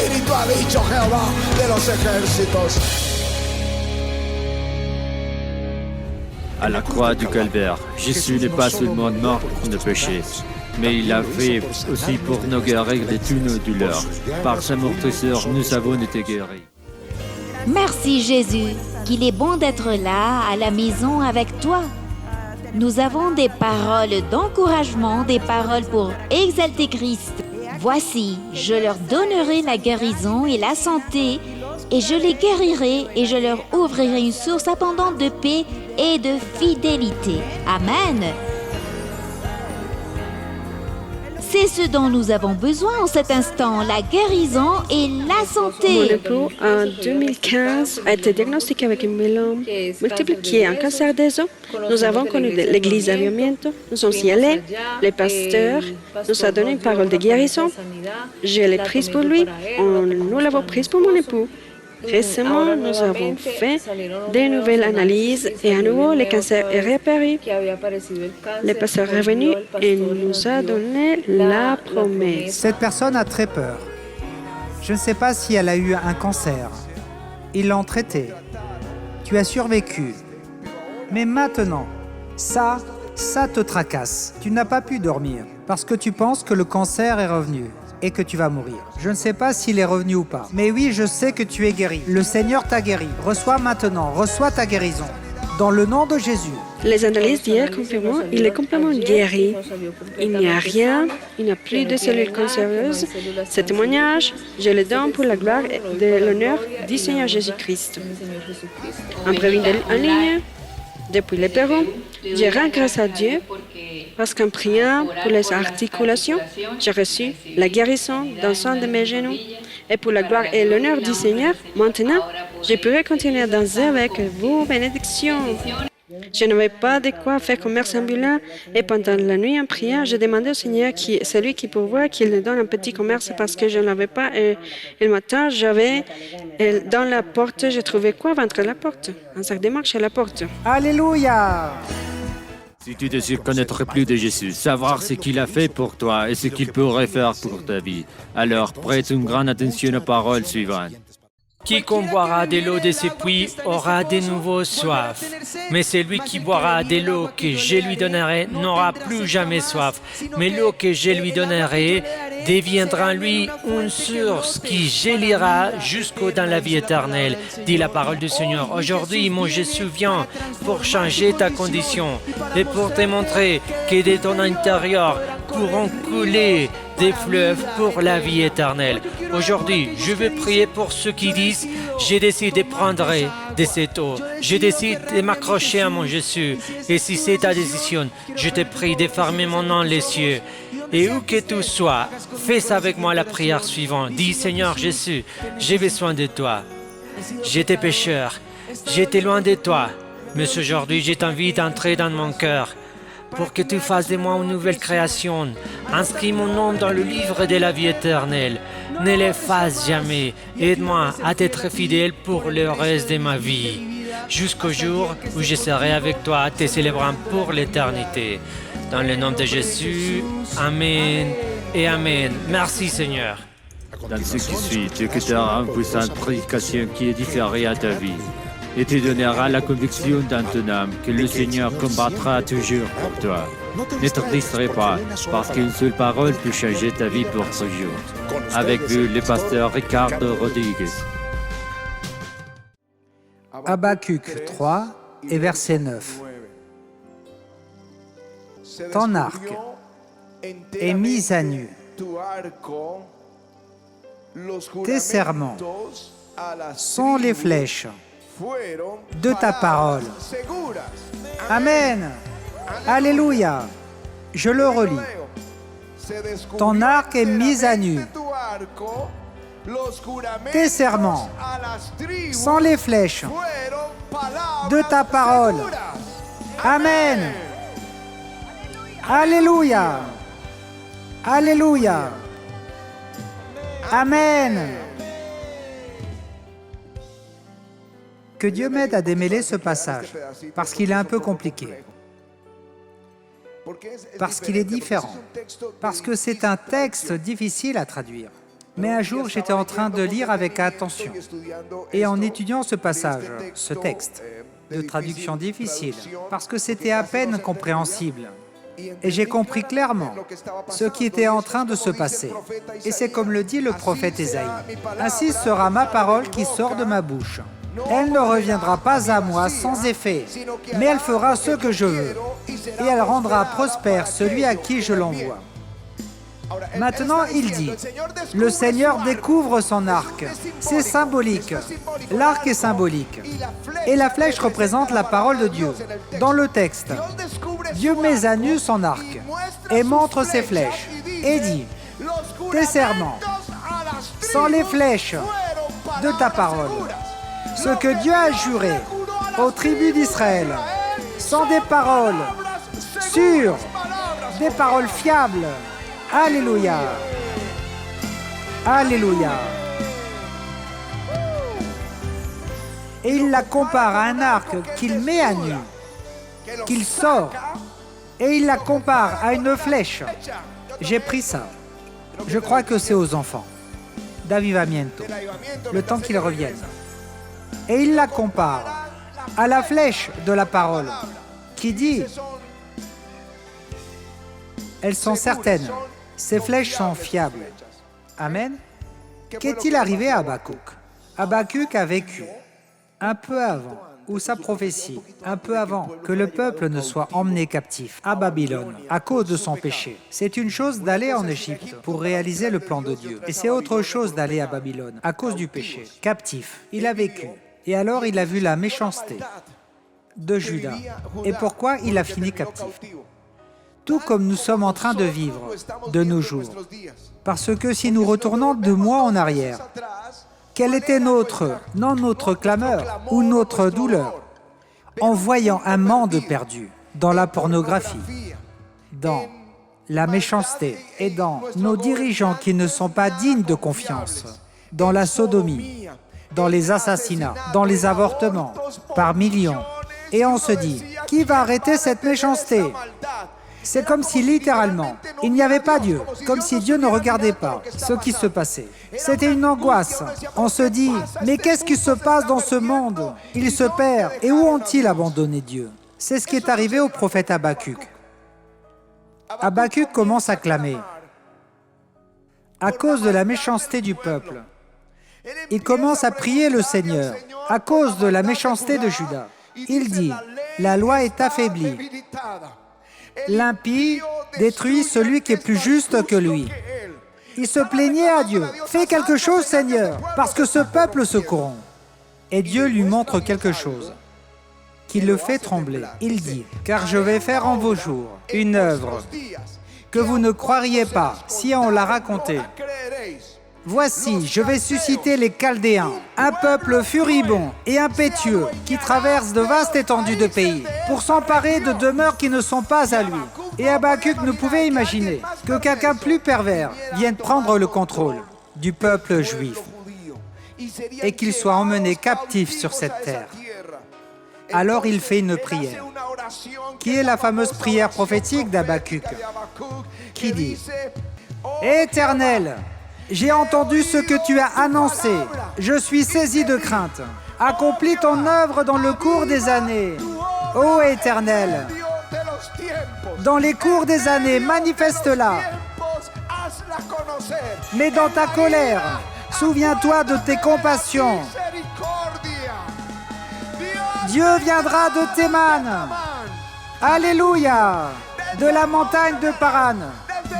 Espíritu, ha dicho Jehová de los ejércitos. À la croix du calvaire, Jésus n'est pas seulement mort pour nos péchés, mais il l'a fait aussi pour nous guérir de tous nos douleurs. Par sa meurtrissure, nous avons été guéris. Merci Jésus, qu'il est bon d'être là, à la maison avec toi. Nous avons des paroles d'encouragement, des paroles pour exalter Christ. Voici, je leur donnerai la guérison et la santé, et je les guérirai et je leur ouvrirai une source abondante de paix et de fidélité. Amen. C'est ce dont nous avons besoin en cet instant, la guérison et la santé. Mon époux, en 2015, a été diagnostiqué avec un myélome multiple qui est un cancer des os. Nous avons connu l'église Avivamiento. Nous sommes y allés. Le pasteur nous a donné une parole de guérison. Je l'ai prise pour lui. Nous l'avons prise pour mon époux. Récemment, nous avons fait des nouvelles analyses et à nouveau, le cancer est réapparu. Le pasteur est revenu et nous a donné la promesse. Cette personne a très peur. Je ne sais pas si elle a eu un cancer. Ils l'ont traité. Tu as survécu. Mais maintenant, ça te tracasse. Tu n'as pas pu dormir parce que tu penses que le cancer est revenu et que tu vas mourir. Je ne sais pas s'il est revenu ou pas. Mais oui, je sais que tu es guéri. Le Seigneur t'a guéri. Reçois maintenant, reçois ta guérison. Dans le nom de Jésus. Les analyses d'hier confirment qu'il est complètement guéri. Il n'y a rien, il n'y a plus de cellules cancéreuses. Ce témoignage, je le donne pour la gloire et de l'honneur du Seigneur Jésus-Christ. En brevin en ligne, depuis le Pérou, je rends grâce à Dieu parce qu'en priant pour les articulations, j'ai reçu la guérison d'un son de mes genoux. Et pour la gloire et l'honneur du Seigneur, maintenant, je pourrai continuer à danser avec vous, bénédiction. Je n'avais pas de quoi faire commerce ambulant et pendant la nuit en priant, j'ai demandé au Seigneur, celui qui pourvoit, qu'il me donne un petit commerce parce que je n'en avais pas. Et le matin, dans la porte, j'ai trouvé quoi vendre la porte? Un sac de marche à la porte. Alléluia! Si tu désires connaître plus de Jésus, savoir ce qu'il a fait pour toi et ce qu'il pourrait faire pour ta vie, alors prête une grande attention aux paroles suivantes. Quiconque boira de l'eau de ces puits aura de nouveau soif. Mais celui qui boira de l'eau que je lui donnerai n'aura plus jamais soif. Mais l'eau que je lui donnerai deviendra en lui une source qui gélira jusqu'au dans la vie éternelle, dit la parole du Seigneur. Aujourd'hui, mon Jésus vient pour changer ta condition et pour te montrer que de ton intérieur pourront couler des fleuves pour la vie éternelle. Aujourd'hui, je veux prier pour ceux qui disent « J'ai décidé de prendre de cette eau. Je décide de m'accrocher à mon Jésus. » Et si c'est ta décision, je te prie de fermer mon nom les cieux. Et où que tu sois, fais avec moi la prière suivante. Dis « Seigneur Jésus, j'ai besoin de toi. J'étais pécheur. J'étais loin de toi. Mais aujourd'hui, j'ai envie d'entrer dans mon cœur. Pour que tu fasses de moi une nouvelle création. Inscris mon nom dans le livre de la vie éternelle. Ne l'efface jamais. Aide-moi à être fidèle pour le reste de ma vie. Jusqu'au jour où je serai avec toi, te célébrant pour l'éternité. Dans le nom de Jésus, Amen et Amen. Merci Seigneur. Dans ce qui suit, Dieu te donnera une puissante prédication qui édifiera ta vie et te donnera la conviction dans ton âme que le Seigneur combattra toujours pour toi. Ne te distrais pas, parce qu'une seule parole peut changer ta vie pour toujours. Avec vous, le pasteur Ricardo Rodriguez. Habacuc 3 et verset 9. Ton arc est mis à nu. Tes serments sont les flèches de ta parole. Amen. Alléluia. Je le relis. Ton arc est mis à nu. Tes serments sont les flèches de ta parole. Amen. Alléluia. Alléluia. Amen. Que Dieu m'aide à démêler ce passage, parce qu'il est un peu compliqué, parce qu'il est différent, parce que c'est un texte difficile à traduire. Mais un jour, j'étais en train de lire avec attention. Et en étudiant ce passage, ce texte, de traduction difficile, parce que c'était à peine compréhensible, et j'ai compris clairement ce qui était en train de se passer. Et c'est comme le dit le prophète Ésaïe. « Ainsi sera ma parole qui sort de ma bouche. Elle ne reviendra pas à moi sans effet, mais elle fera ce que je veux, et elle rendra prospère celui à qui je l'envoie. » Maintenant, il dit, le Seigneur découvre son arc. C'est symbolique. L'arc est symbolique. Et la flèche représente la parole de Dieu. Dans le texte, Dieu met à nu son arc et montre ses flèches et dit, tes serments sont les flèches de ta parole. Ce que Dieu a juré aux tribus d'Israël sont des paroles sûres, des paroles fiables. Alléluia! Alléluia! Et il la compare à un arc qu'il met à nu, qu'il sort, et il la compare à une flèche. J'ai pris ça. Je crois que c'est aux enfants. D'avivamiento. Le temps qu'ils reviennent. Et il la compare à la flèche de la parole, qui dit, elles sont certaines. Ces flèches sont fiables. Amen. Qu'est-il arrivé à Habakkuk? Habakkuk a vécu un peu avant, ou sa prophétie, un peu avant que le peuple ne soit emmené captif à Babylone à cause de son péché. C'est une chose d'aller en Égypte pour réaliser le plan de Dieu. Et c'est autre chose d'aller à Babylone à cause du péché. Captif, il a vécu. Et alors il a vu la méchanceté de Juda. Et pourquoi il a fini captif? Tout comme nous sommes en train de vivre de nos jours. Parce que si nous retournons 2 mois en arrière, quelle était notre clameur ou notre douleur en voyant un monde perdu dans la pornographie, dans la méchanceté et dans nos dirigeants qui ne sont pas dignes de confiance, dans la sodomie, dans les assassinats, dans les avortements par millions. Et on se dit, qui va arrêter cette méchanceté? C'est comme si littéralement, il n'y avait pas Dieu, comme si Dieu ne regardait pas ce qui se passait. C'était une angoisse. On se dit, mais qu'est-ce qui se passe dans ce monde? Il se perd. Et où ont-ils abandonné Dieu? C'est ce qui est arrivé au prophète Habakkuk. Habakkuk commence à clamer à cause de la méchanceté du peuple. Il commence à prier le Seigneur à cause de la méchanceté de Juda. Il dit, la loi est affaiblie. L'impie détruit celui qui est plus juste que lui. Il se plaignait à Dieu. Fais quelque chose, Seigneur, parce que ce peuple se corrompt. Et Dieu lui montre quelque chose qui le fait trembler. Il dit, car je vais faire en vos jours une œuvre que vous ne croiriez pas si on la racontait. Voici, je vais susciter les Chaldéens, un peuple furibond et impétueux qui traverse de vastes étendues de pays pour s'emparer de demeures qui ne sont pas à lui. Et Habakkuk ne pouvait imaginer que quelqu'un plus pervers vienne prendre le contrôle du peuple juif et qu'il soit emmené captif sur cette terre. Alors il fait une prière, qui est la fameuse prière prophétique d'Habakkuk, qui dit « Éternel, j'ai entendu ce que tu as annoncé. Je suis saisi de crainte. Accomplis ton œuvre dans le cours des années. Ô Éternel, dans les cours des années, manifeste-la. Mais dans ta colère, souviens-toi de tes compassions. Dieu viendra de Théman. Alléluia, de la montagne de Paran,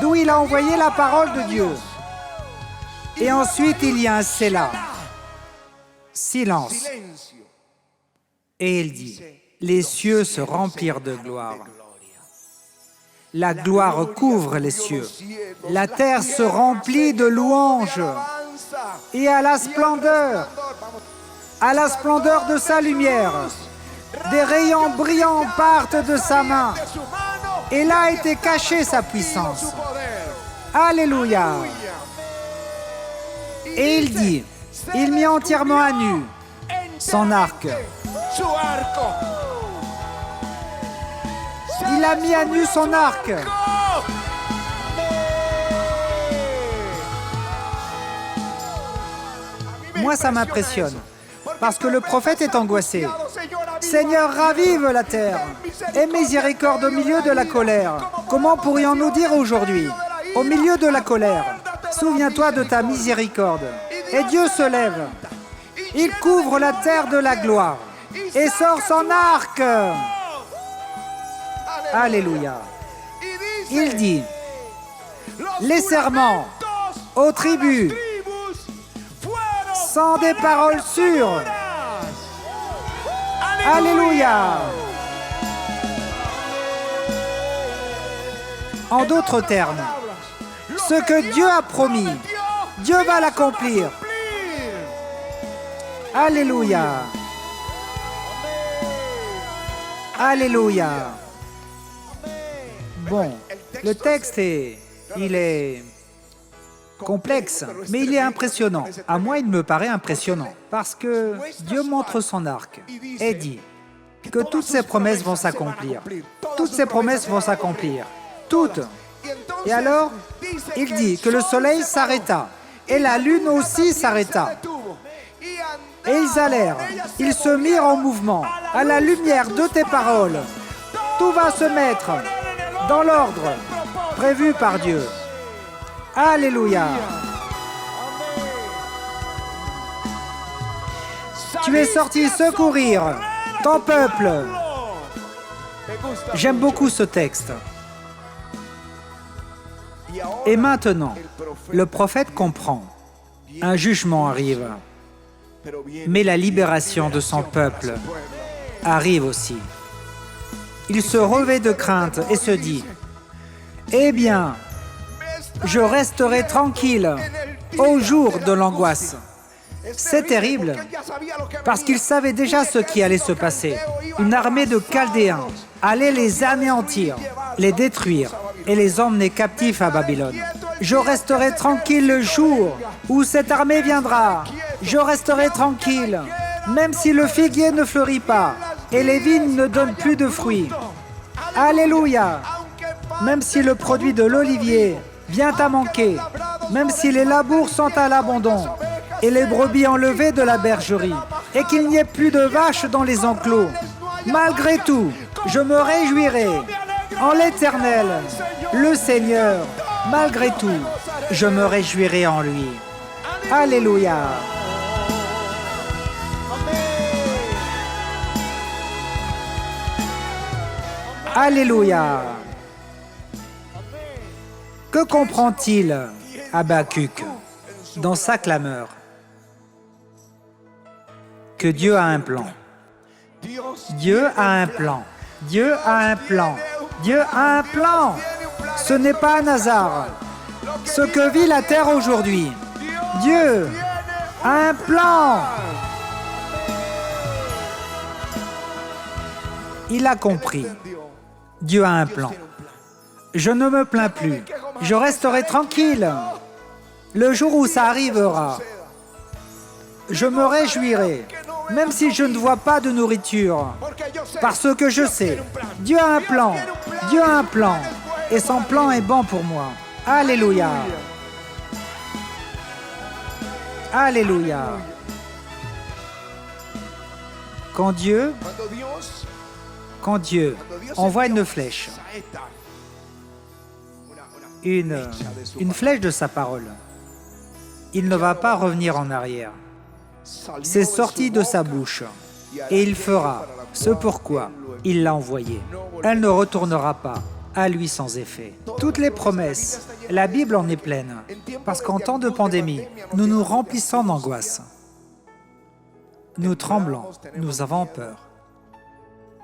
d'où il a envoyé la parole de Dieu. Et ensuite, il y a un Sélah. Silence. Et il dit, les cieux se remplirent de gloire. La gloire couvre les cieux. La terre se remplit de louanges. Et à la splendeur de sa lumière, des rayons brillants partent de sa main. Et là a été cachée sa puissance. Alléluia. Et il dit, il mit entièrement à nu son arc. Il a mis à nu son arc. Moi, ça m'impressionne. Parce que le prophète est angoissé. Seigneur, ravive la terre. Aie miséricorde au milieu de la colère. Comment pourrions-nous dire aujourd'hui? Au milieu de la colère, souviens-toi de ta miséricorde. Et Dieu se lève. Il couvre la terre de la gloire et sort son arc. Alléluia. Il dit, les serments aux tribus sont des paroles sûres. Alléluia. En d'autres termes, ce que Dieu a promis, Dieu va l'accomplir. Alléluia. Alléluia. Bon, le texte il est complexe, mais il est impressionnant. À moi, il me paraît impressionnant, parce que Dieu montre son arc et dit que toutes ses promesses vont s'accomplir. Toutes ses promesses vont s'accomplir. Toutes. Et alors, il dit que le soleil s'arrêta, et la lune aussi s'arrêta. Et ils allèrent, ils se mirent en mouvement, à la lumière de tes paroles. Tout va se mettre dans l'ordre prévu par Dieu. Alléluia. Tu es sorti secourir ton peuple. J'aime beaucoup ce texte. Et maintenant, le prophète comprend. Un jugement arrive. Mais la libération de son peuple arrive aussi. Il se revêt de crainte et se dit, « Eh bien, je resterai tranquille au jour de l'angoisse. » C'est terrible, parce qu'il savait déjà ce qui allait se passer. Une armée de Chaldéens allait les anéantir, les détruire et les emmener captifs à Babylone. Je resterai tranquille le jour où cette armée viendra. Je resterai tranquille, même si le figuier ne fleurit pas et les vignes ne donnent plus de fruits. Alléluia! Même si le produit de l'olivier vient à manquer, même si les labours sont à l'abandon et les brebis enlevées de la bergerie et qu'il n'y ait plus de vaches dans les enclos, malgré tout, je me réjouirai en l'Éternel, le Seigneur. Malgré tout, je me réjouirai en lui. Alléluia! Alléluia! Que comprend-il Habakkuk dans sa clameur? Que Dieu a un plan. Dieu a un plan. Dieu a un plan. Dieu a un plan. Ce n'est pas un hasard. Ce que vit la terre aujourd'hui. Dieu a un plan. Il a compris. Dieu a un plan. Je ne me plains plus. Je resterai tranquille. Le jour où ça arrivera, je me réjouirai, même si je ne vois pas de nourriture, parce que je sais, Dieu a un plan. Dieu a un plan. Et son plan est bon pour moi. Alléluia. Alléluia. Quand Dieu envoie une flèche, une flèche de sa parole, il ne va pas revenir en arrière. C'est sorti de sa bouche et il fera ce pourquoi il l'a envoyé. Elle ne retournera pas à lui sans effet. Toutes les promesses, la Bible en est pleine, parce qu'en temps de pandémie, nous nous remplissons d'angoisse. Nous tremblons, nous avons peur.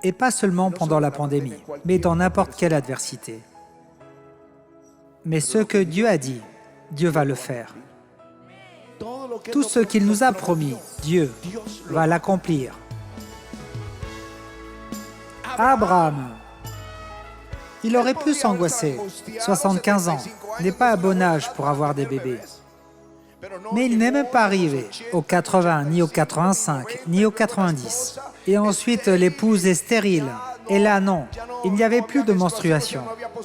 Et pas seulement pendant la pandémie, mais dans n'importe quelle adversité. Mais ce que Dieu a dit, Dieu va le faire. Tout ce qu'il nous a promis, Dieu va l'accomplir. Abraham, il aurait pu s'angoisser. 75 ans n'est pas un bon âge pour avoir des bébés. Mais il n'est même pas arrivé aux 80, ni aux 85, ni aux 90. Et ensuite, l'épouse est stérile. Et là, non, il n'y avait plus de menstruation.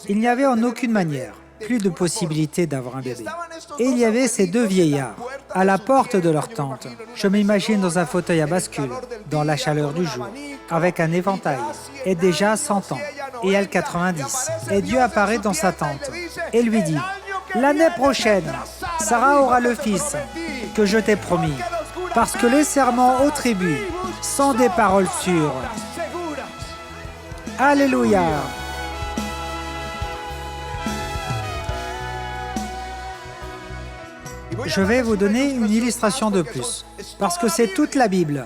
Il n'y avait en aucune manière plus de possibilité d'avoir un bébé. Et il y avait ces deux vieillards à la porte de leur tente. Je m'imagine dans un fauteuil à bascule, dans la chaleur du jour, avec un éventail, et déjà 100 ans, et elle 90. Et Dieu apparaît dans sa tente et lui dit, « L'année prochaine, Sarah aura le fils que je t'ai promis, parce que les serments aux tribus sont des paroles sûres. » Alléluia! Je vais vous donner une illustration de plus, parce que c'est toute la Bible.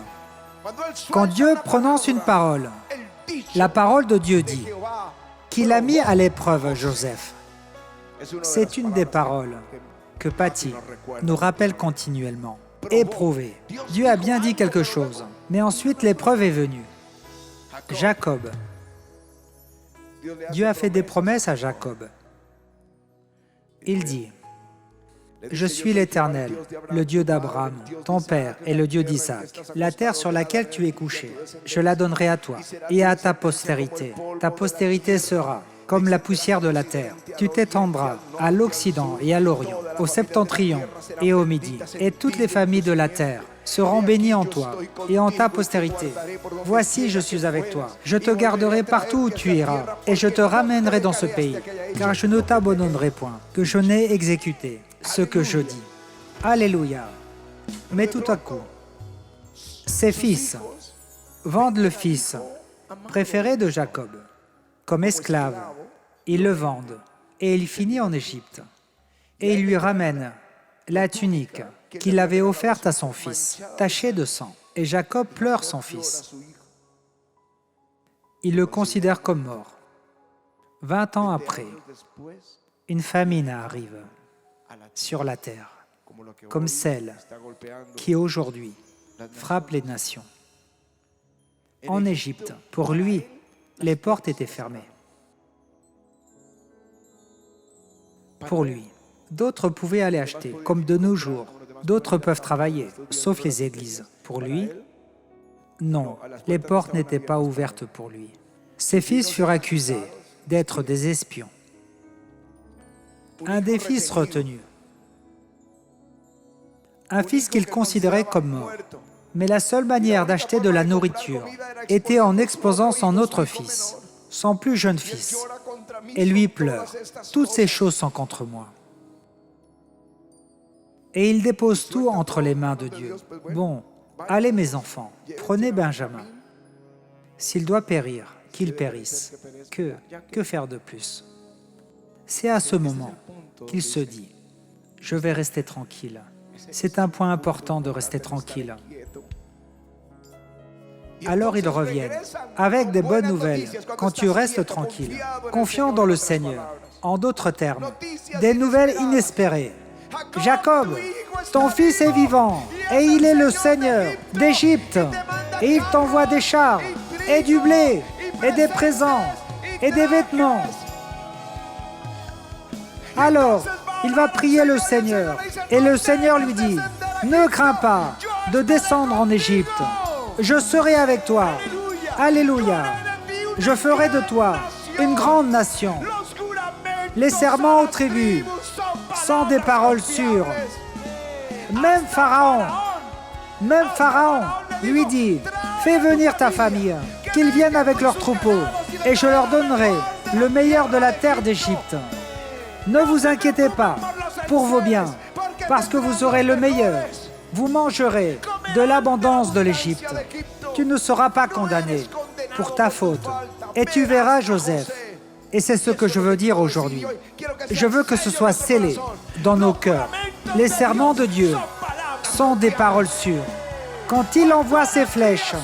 Quand Dieu prononce une parole, la parole de Dieu dit qu'il a mis à l'épreuve Joseph. C'est une des paroles que Patty nous rappelle continuellement. Éprouvé. Dieu a bien dit quelque chose, mais ensuite l'épreuve est venue. Jacob. Dieu a fait des promesses à Jacob. Il dit, « Je suis l'Éternel, le Dieu d'Abraham, ton père, et le Dieu d'Isaac. La terre sur laquelle tu es couché, je la donnerai à toi et à ta postérité. Ta postérité sera comme la poussière de la terre. Tu t'étendras à l'Occident et à l'Orient, au septentrion et au Midi, et toutes les familles de la terre seront bénies en toi et en ta postérité. Voici, je suis avec toi. Je te garderai partout où tu iras, et je te ramènerai dans ce pays, car je ne t'abandonnerai point, que je n'ai exécuté ce que je dis. » Alléluia. Mais tout à coup, ses fils vendent le fils préféré de Jacob comme esclave. Ils le vendent et il finit en Égypte. Et ils lui ramènent la tunique qu'il avait offerte à son fils, tachée de sang. Et Jacob pleure son fils. Il le considère comme mort. 20 ans après, une famine arrive sur la terre, comme celle qui aujourd'hui frappe les nations. En Égypte, pour lui, les portes étaient fermées. Pour lui, d'autres pouvaient aller acheter, comme de nos jours. D'autres peuvent travailler, sauf les églises. Pour lui, non, les portes n'étaient pas ouvertes pour lui. Ses fils furent accusés d'être des espions. Un des fils retenus, un fils qu'il considérait comme mort. Mais la seule manière d'acheter de la nourriture était en exposant son autre fils, son plus jeune fils, et lui pleure. Toutes ces choses sont contre moi. Et il dépose tout entre les mains de Dieu. Bon, allez mes enfants, prenez Benjamin. S'il doit périr, qu'il périsse. Que faire de plus? C'est à ce moment qu'il se dit, je vais rester tranquille. C'est un point important de rester tranquille. Alors ils reviennent avec des bonnes nouvelles quand tu restes tranquille, confiant dans le Seigneur. En d'autres termes, des nouvelles inespérées. Jacob, ton fils est vivant et il est le Seigneur d'Égypte et il t'envoie des chars et du blé et des présents et des vêtements. Alors, il va prier le Seigneur et le Seigneur lui dit, « Ne crains pas de descendre en Égypte. Je serai avec toi. Alléluia. Je ferai de toi une grande nation. » Les serments aux tribus sont des paroles sûres. Même Pharaon lui dit, « Fais venir ta famille, qu'ils viennent avec leurs troupeaux, et je leur donnerai le meilleur de la terre d'Égypte. Ne vous inquiétez pas pour vos biens, parce que vous aurez le meilleur. Vous mangerez de l'abondance de l'Égypte. Tu ne seras pas condamné pour ta faute. Et tu verras Joseph. » Et c'est ce que je veux dire aujourd'hui. Je veux que ce soit scellé dans nos cœurs. Les serments de Dieu sont des paroles sûres. Quand il envoie ses flèches,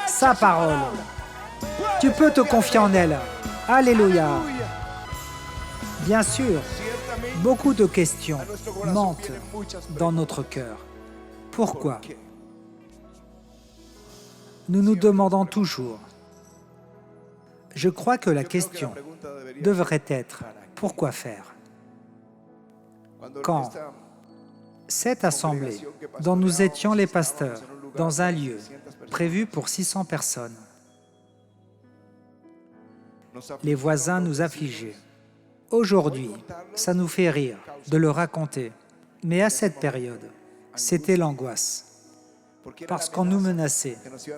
sa parole, tu peux te confier en elle. Alléluia. Bien sûr, beaucoup de questions mentent dans notre cœur. Pourquoi? Nous nous demandons toujours. Je crois que la question devrait être « Pourquoi faire ?» Quand cette assemblée, dont nous étions les pasteurs, dans un lieu prévu pour 600 personnes, les voisins nous affligeaient, Aujourd'hui, ça nous fait rire de le raconter, mais à cette période, c'était l'angoisse, parce qu'on nous menaçait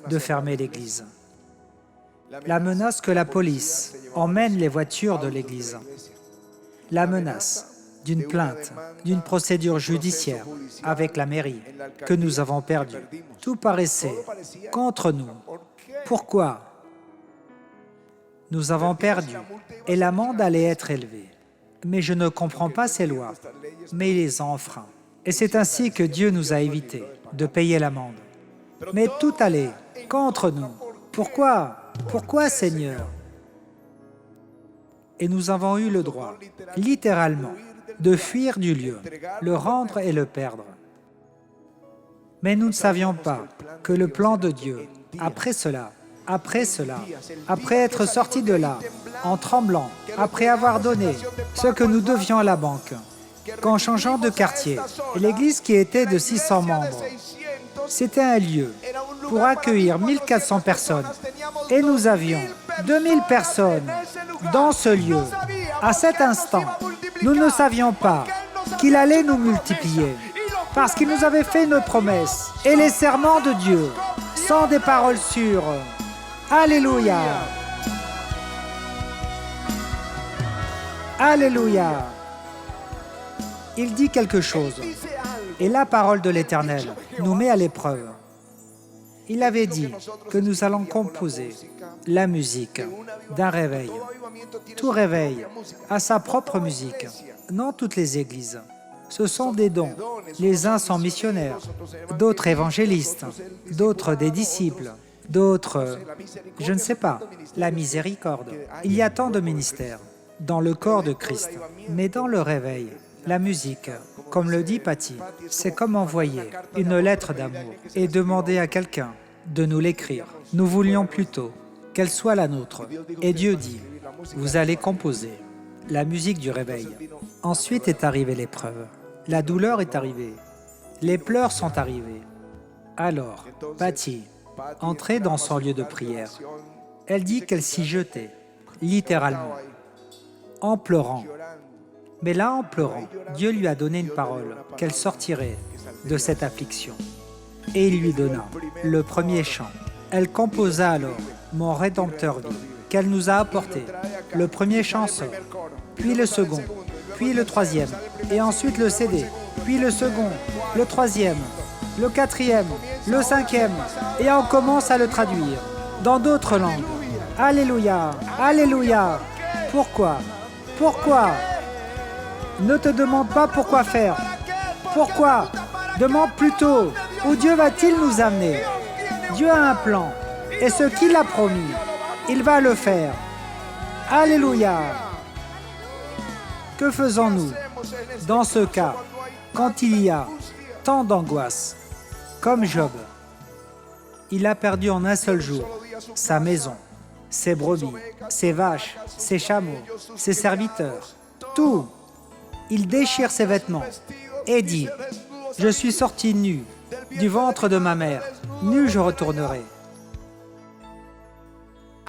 de fermer l'église. La menace que la police emmène les voitures de l'église. La menace d'une plainte, d'une procédure judiciaire avec la mairie que nous avons perdue. Tout paraissait contre nous. Pourquoi? Nous avons perdu et l'amende allait être élevée. Mais je ne comprends pas ces lois, mais il les a enfreints. Et c'est ainsi que Dieu nous a évité de payer l'amende. Mais tout allait contre nous. Pourquoi? Pourquoi, Seigneur? Et nous avons eu le droit, littéralement, de fuir du lieu, le rendre et le perdre. Mais nous ne savions pas que le plan de Dieu, après cela, après être sortis de là, en tremblant, après avoir donné ce que nous devions à la banque, qu'en changeant de quartier, l'église qui était de 600 membres, c'était un lieu pour accueillir 1400 personnes. Et nous avions 2000 personnes dans ce lieu. À cet instant, nous ne savions pas qu'il allait nous multiplier, parce qu'il nous avait fait une promesse. Et les serments de Dieu sont des paroles sûres. Alléluia! Alléluia! Il dit quelque chose, et la parole de l'Éternel nous met à l'épreuve. Il avait dit que nous allons composer la musique d'un réveil. Tout réveil a sa propre musique, non toutes les églises. Ce sont des dons. Les uns sont missionnaires, d'autres évangélistes, d'autres des disciples, d'autres, je ne sais pas, la miséricorde. Il y a tant de ministères dans le corps de Christ, mais dans le réveil, la musique, comme le dit Patty, c'est comme envoyer une lettre d'amour et demander à quelqu'un de nous l'écrire. Nous voulions plutôt qu'elle soit la nôtre. Et Dieu dit, vous allez composer la musique du réveil. Ensuite est arrivée l'épreuve. La douleur est arrivée. Les pleurs sont arrivés. Alors, Patty, entrée dans son lieu de prière, elle dit qu'elle s'y jetait, littéralement, en pleurant. Mais là, en pleurant, Dieu lui a donné une parole, qu'elle sortirait de cette affliction. Et il lui donna le premier chant. Elle composa alors « Mon Rédempteur vit » qu'elle nous a apporté. Le premier chant sort, puis le second, puis le troisième, et ensuite le CD, puis le second, le troisième, le quatrième, le cinquième, et on commence à le traduire dans d'autres langues. Alléluia, Alléluia. Pourquoi? Pourquoi? Ne te demande pas pourquoi faire. Pourquoi? Demande plutôt, où Dieu va-t-il nous amener? Dieu a un plan, et ce qu'il a promis, il va le faire. Alléluia! Que faisons-nous dans ce cas, quand il y a tant d'angoisse? Comme Job, il a perdu en un seul jour sa maison, ses brebis, ses vaches, ses chameaux, ses serviteurs, tout. Il déchire ses vêtements et dit « Je suis sorti nu du ventre de ma mère, nu je retournerai. »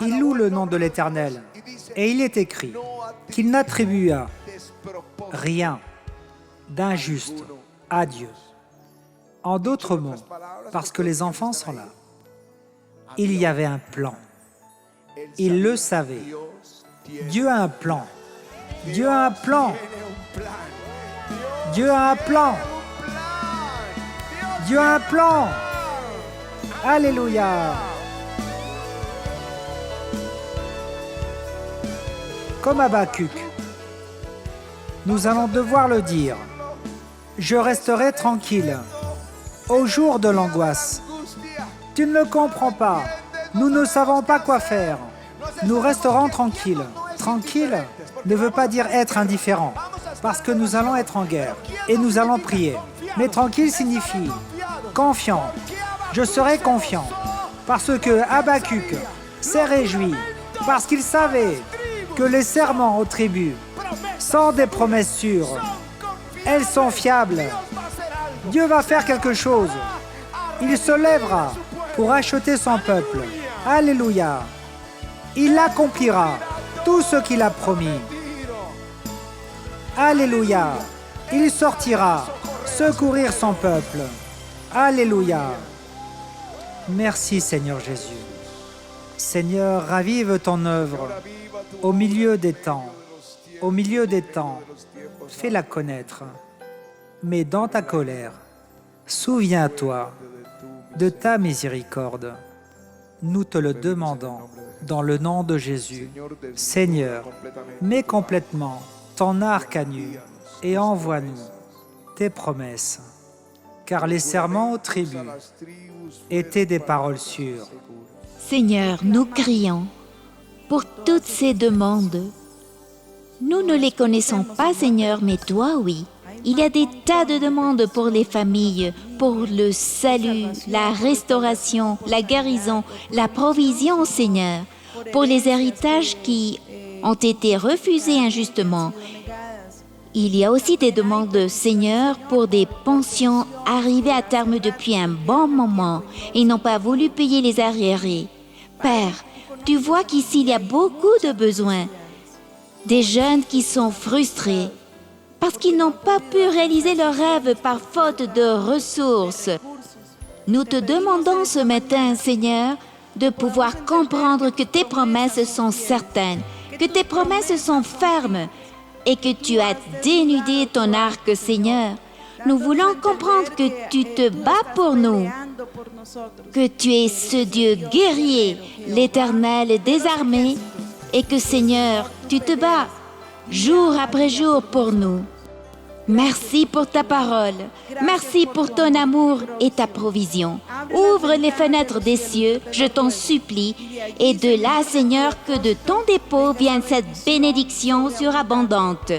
Il loue le nom de l'Éternel et il est écrit qu'il n'attribua rien d'injuste à Dieu. En d'autres mots, parce que les enfants sont là, il y avait un plan. Il le savait. Dieu a un plan. Dieu a un plan. Dieu a un plan. Dieu a un plan. Alléluia. Comme Habacuc, nous allons devoir le dire. Je resterai tranquille au jour de l'angoisse. Tu ne le comprends pas. Nous ne savons pas quoi faire. Nous resterons tranquilles. Tranquille ne veut pas dire être indifférent, parce que nous allons être en guerre et nous allons prier. Mais tranquille signifie confiant. Je serai confiant, parce que Habacuc s'est réjoui, parce qu'il savait que les serments aux tribus sont des promesses sûres. Elles sont fiables. Dieu va faire quelque chose. Il se lèvera pour acheter son peuple. Alléluia. Il accomplira tout ce qu'il a promis. Alléluia. Il sortira secourir son peuple. Alléluia. Merci Seigneur Jésus. Seigneur, ravive ton œuvre au milieu des temps. Au milieu des temps, fais-la connaître. Mais dans ta colère, souviens-toi de ta miséricorde. Nous te le demandons dans le nom de Jésus. Seigneur, mets complètement ton arc à nu et envoie-nous tes promesses. Car les serments aux tribus étaient des paroles sûres. Seigneur, nous crions pour toutes ces demandes. Nous ne les connaissons pas, Seigneur, mais toi, oui. Il y a des tas de demandes pour les familles, pour le salut, la restauration, la guérison, la provision, Seigneur, pour les héritages qui ont été refusés injustement. Il y a aussi des demandes, Seigneur, pour des pensions arrivées à terme depuis un bon moment et n'ont pas voulu payer les arriérés. Père, tu vois qu'ici il y a beaucoup de besoins. Des jeunes qui sont frustrés parce qu'ils n'ont pas pu réaliser leurs rêves par faute de ressources. Nous te demandons ce matin, Seigneur, de pouvoir comprendre que tes promesses sont certaines, que tes promesses sont fermes et que tu as dénudé ton arc, Seigneur. Nous voulons comprendre que tu te bats pour nous, que tu es ce Dieu guerrier, l'Éternel des armées, et que, Seigneur, tu te bats jour après jour pour nous. Merci pour ta parole. Merci pour ton amour et ta provision. Ouvre les fenêtres des cieux, je t'en supplie, et de là, Seigneur, que de ton dépôt vienne cette bénédiction surabondante.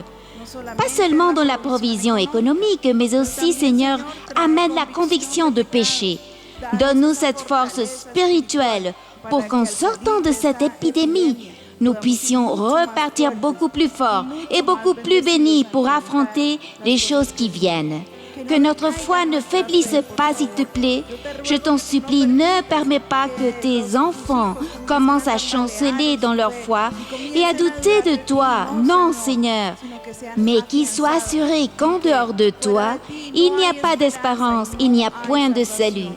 Pas seulement dans la provision économique, mais aussi, Seigneur, amène la conviction de péché. Donne-nous cette force spirituelle pour qu'en sortant de cette épidémie, nous puissions repartir beaucoup plus forts et beaucoup plus bénis pour affronter les choses qui viennent. Que notre foi ne faiblisse pas, s'il te plaît. Je t'en supplie, ne permets pas que tes enfants commencent à chanceler dans leur foi et à douter de toi. Non, Seigneur, mais qu'ils soient assurés qu'en dehors de toi, il n'y a pas d'espérance, il n'y a point de salut.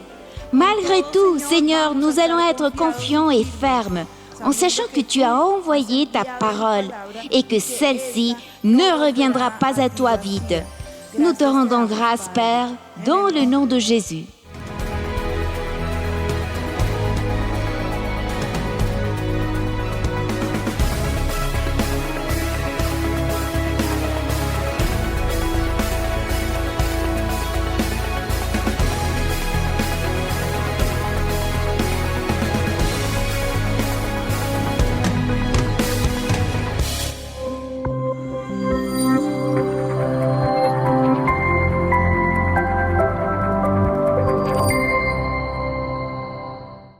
Malgré tout, Seigneur, nous allons être confiants et fermes, en sachant que tu as envoyé ta parole et que celle-ci ne reviendra pas à toi vide. Nous te rendons grâce, Père, dans le nom de Jésus.